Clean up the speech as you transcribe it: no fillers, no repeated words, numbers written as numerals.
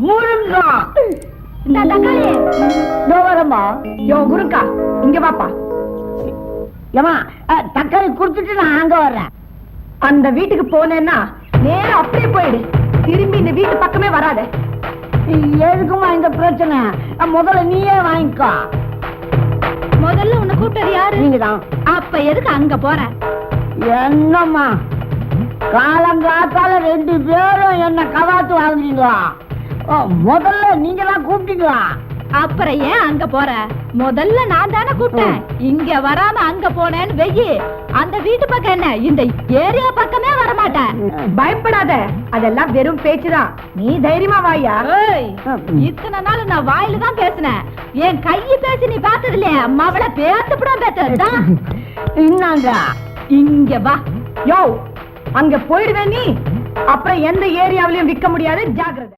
முருங்கா தக்காளி வரமா யோ முருங்கா இங்க வாப்பா. ஏமா தக்காளி குடுத்துட்டு நான் அங்க வர்றேன். அந்த வீட்டுக்கு போனேன்னா நேரம் அப்படியே போயிடு. திரும்பி இந்த வீட்டு பக்கமே வராத. எதுக்குமா இந்த பிரச்சனை? முதல்ல நீயே வாங்கிக்கோ. முதல்ல உன்னை கூப்பிட்டது யாரு? நீங்கதான். அப்ப எதுக்கு அங்க போற? என்னம்மா காலங்காத்தால 2 பேரும் என்ன கவாத்து வாங்குறீங்களா? முதல்ல நீங்க தான் கூப்பிட்டீங்களா? அப்புறம் ஏன் அங்க போற? முதல்ல நான் தானே கூப்பிட்டேன். இங்க வராம அங்க போனேன்னு வெயி, அந்த வீட்டு பக்கம் என்ன இந்த ஏரியா பக்கமே வரமாட்டேன். பயப்படாத, அதெல்லாம் வெறும் பேச்சுதான். நீ தைரியமா வாயா. இத்தனை நாள் நான் வாயில தான் பேசினேன். என் கையை பேசி நீ பார்த்தது இல்லையா? மவளை பேத்துப்படும் பேசுறதுதான். இன்னாங்க இங்க வா. யோ அங்க போயிடுவேன் நீ. அப்புறம் எந்த ஏரியாவிலையும் விற்க முடியாது. ஜாக்கிரதை.